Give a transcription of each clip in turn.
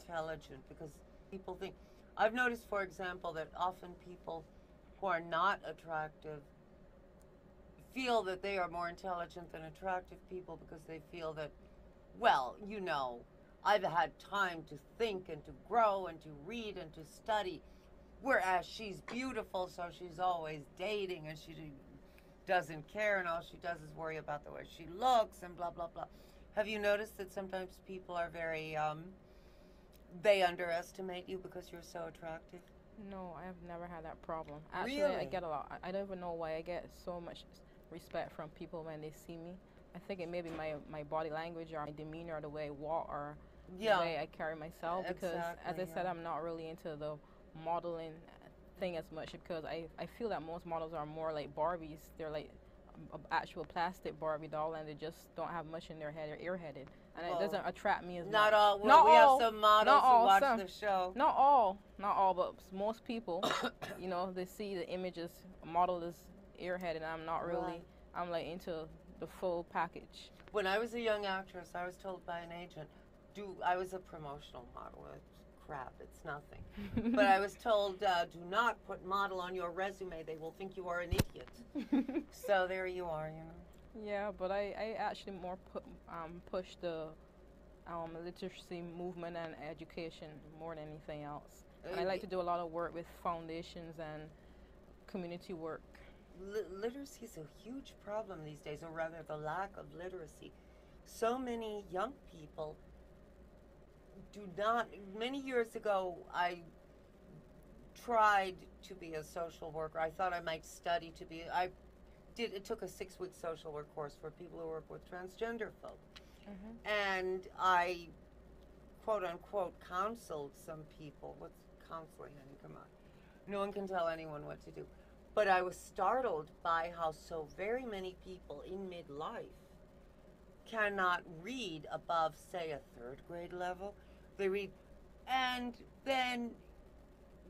intelligent, because people think, I've noticed, for example, that often people who are not attractive feel that they are more intelligent than attractive people because they feel that, well, you know, I've had time to think and to grow and to read and to study, whereas she's beautiful, so she's always dating and she doesn't care, and all she does is worry about the way she looks and blah, blah, blah. Have you noticed that sometimes people are very, they underestimate you because you're so attractive? No, I have never had that problem. Actually, Really? I get a lot. I don't even know why I get so much respect from people when they see me. I think it may be my body language or my demeanor or the way I walk or the way I carry myself. Because, as I said, I'm not really into the modeling thing as much because I feel that most models are more like Barbies. They're like actual plastic Barbie doll, and they just don't have much in their head. They're airheaded, and it doesn't attract me as not much. All. Well, not we all. have some models who watch the show. Not all, but most people, you know, they see the images. Model is airheaded, and I'm not really. Right. I'm like into the full package. When I was a young actress, I was told by an agent, I was a promotional model. Crap, it's nothing. But I was told, do not put model on your resume. They will think you are an idiot. So there you are, you know. Yeah, but I actually more push the literacy movement and education more than anything else. And I like to do a lot of work with foundations and community work. Literacy is a huge problem these days, or rather the lack of literacy. So many young people do not. Many years ago, I tried to be a social worker. I thought I might study to be. It took a 6-week social work course for people who work with transgender folk. Mm-hmm. And I, quote unquote, counseled some people. What's counseling? I mean, come on. No one can tell anyone what to do. But I was startled by how so very many people in midlife cannot read above, say, a 3rd grade level. They read, and then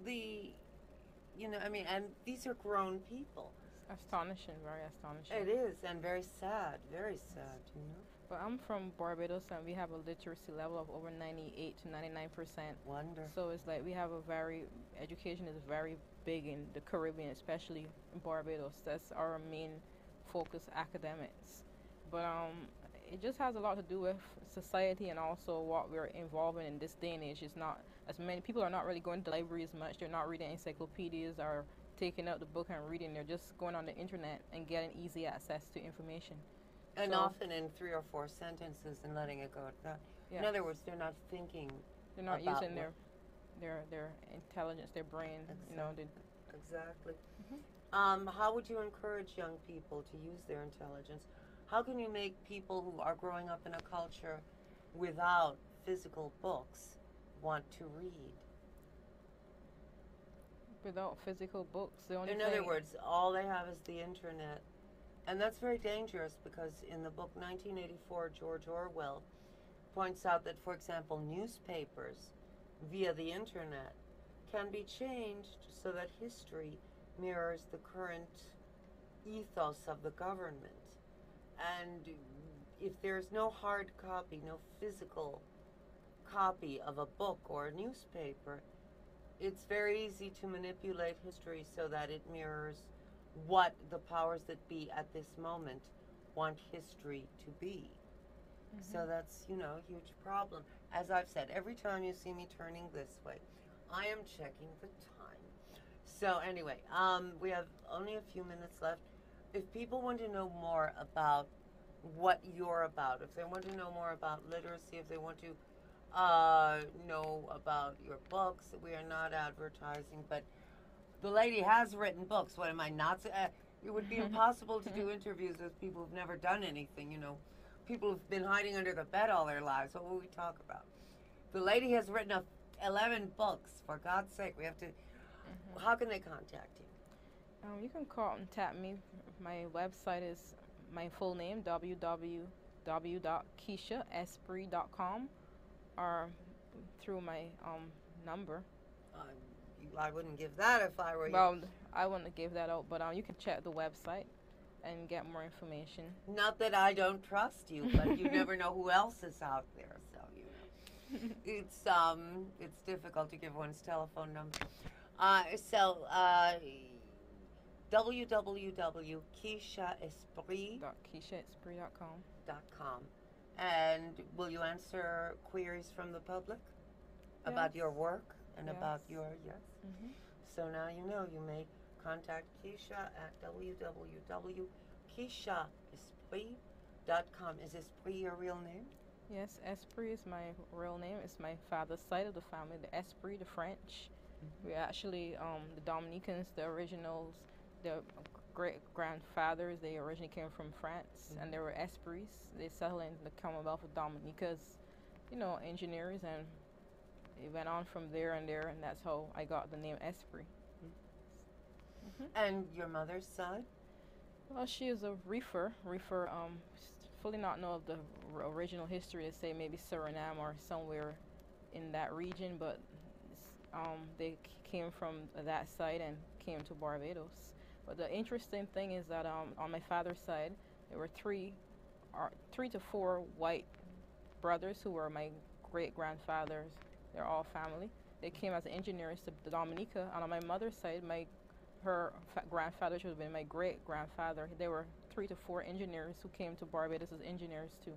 and these are grown people. Astonishing, very astonishing. It is, and very sad, you know. But I'm from Barbados, and we have a literacy level of over 98 to 99%. Wonderful. So it's like we have education is very big in the Caribbean, especially in Barbados. That's our main focus, academics. But it just has a lot to do with society and also what we're involved in this day and age. It's not as many people are not really going to the library as much. They're not reading encyclopedias or taking out the book and reading. They're just going on the internet and getting easy access to information. And often in 3 or 4 sentences and letting it go at that. Yeah. In other words, they're not thinking. They're not using their intelligence, their brain. Exactly. You know. Exactly. Mm-hmm. How would you encourage young people to use their intelligence? How can you make people who are growing up in a culture without physical books want to read? Without physical books, the only In other words, all they have is the internet. And that's very dangerous because in the book 1984, George Orwell points out that, for example, newspapers via the internet can be changed so that history mirrors the current ethos of the government. And if there's no hard copy, no physical copy of a book or a newspaper, it's very easy to manipulate history so that it mirrors what the powers that be at this moment want history to be. Mm-hmm. So that's, a huge problem. As I've said, every time you see me turning this way, I am checking the time. So anyway, we have only a few minutes left. If people want to know more about what you're about, if they want to know more about literacy, if they want to know about your books, we are not advertising, but the lady has written books. What am I not? It would be impossible to do interviews with people who've never done anything, People who've been hiding under the bed all their lives. What will we talk about? The lady has written 11 books. For God's sake, we have to. Mm-hmm. How can they contact you? You can contact me. My website is my full name, www.KeishaEsprit.com, or through my number. I wouldn't give that if I were you. Well, I wouldn't give that out, but you can check the website and get more information. Not that I don't trust you, but you never know who else is out there, so It's difficult to give one's telephone number. So www.KeishaEsprit.com. KeishaEsprit.com. And will you answer queries from the public about your work and about your So now you know you may contact Keisha at www.KeishaEsprit.com. Is Esprit your real name? Yes, Esprit is my real name. It's my father's side of the family, the Esprit, the French. We're actually the Dominicans, the originals, the great grandfathers. They originally came from France, and they were Esprits. They settled in the Commonwealth of Dominica as, engineers, and it went on from there, and that's how I got the name Esprit. And your mother's side? Well, she is a reefer. Fully not know of the original history. To say maybe Suriname or somewhere in that region, but they came from that side and came to Barbados. But the interesting thing is that on my father's side, there were three to four white brothers who were my great grandfathers. They're all family. They came as engineers to Dominica, and on my mother's side, her grandfather, which would have been my great grandfather, there were 3 to 4 engineers who came to Barbados as engineers too.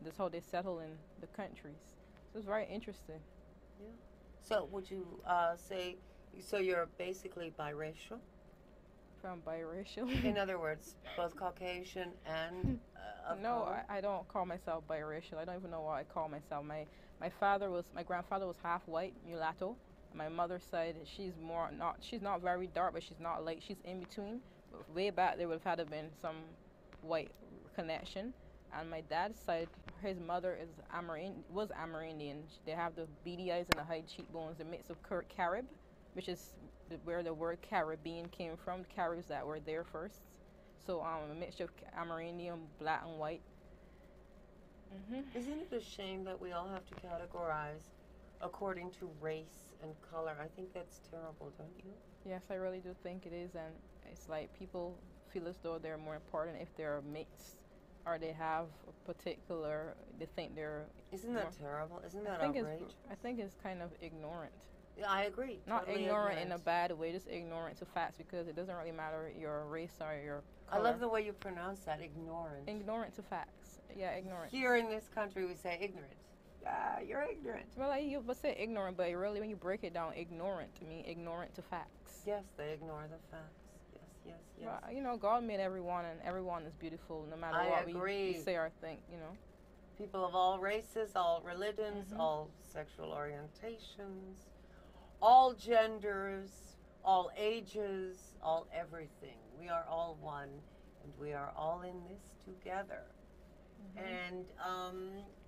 That's how they settled in the countries. So it's very interesting. Yeah. So would you say, so you're basically biracial? From biracial? In other words, both Caucasian and No, I don't call myself biracial. I don't even know what I call myself. My grandfather was half white, mulatto. My mother's side, she's not very dark, but she's not light. She's in between. But way back, there would have had to been some white connection. And my dad's side, his mother was Amerindian. They have the beady eyes and the high cheekbones, a mix of Carib, which is where the word Caribbean came from, the Caribs that were there first. So a mixture of Amerindian, black and white. Isn't it a shame that we all have to categorize according to race and color? I think that's terrible, don't you? Yes, I really do think it is, and it's like people feel as though they're more important if they're mixed, or they have a particular, they think they're... Isn't that terrible? Isn't that outrageous? I think it's kind of ignorant. Yeah, I agree. Not totally ignorant in a bad way, just ignorant to facts, because it doesn't really matter your race or your color. I love the way you pronounce that, ignorant. Ignorant to facts. Yeah, ignorant. Here in this country we say ignorant. You're ignorant. Well, you would say ignorant, but really when you break it down, ignorant to me, ignorant to facts. Yes, they ignore the facts. Yes. Well, God made everyone, and everyone is beautiful, no matter what we say or think, People of all races, all religions, all sexual orientations, all genders, all ages, all everything. We are all one, and we are all in this together. And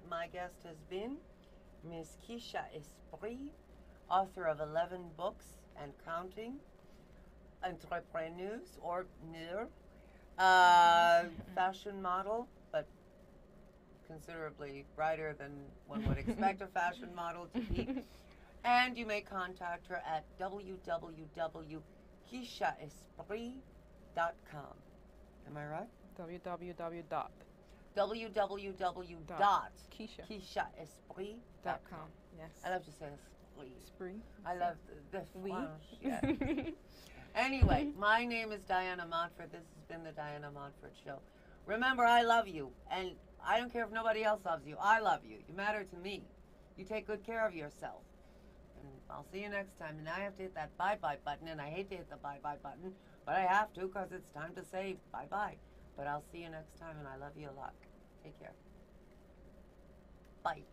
my guest has been Miss Keisha Esprit, author of 11 books and counting, entrepreneuse or fashion model, but considerably brighter than one would expect a fashion model to be. And you may contact her at www.KeishaEsprit.com. Am I right? www.KeishaEsprit.com. Yes. I love to say Esprit. I love the French. Yeah. Anyway, my name is Diana Montford. This has been the Diana Montford Show. Remember, I love you, and I don't care if nobody else loves you. I love you. You matter to me. You take good care of yourself. And I'll see you next time. And now I have to hit that bye-bye button, and I hate to hit the bye-bye button, but I have to because it's time to say bye-bye. But I'll see you next time, and I love you a lot. Take care. Bye.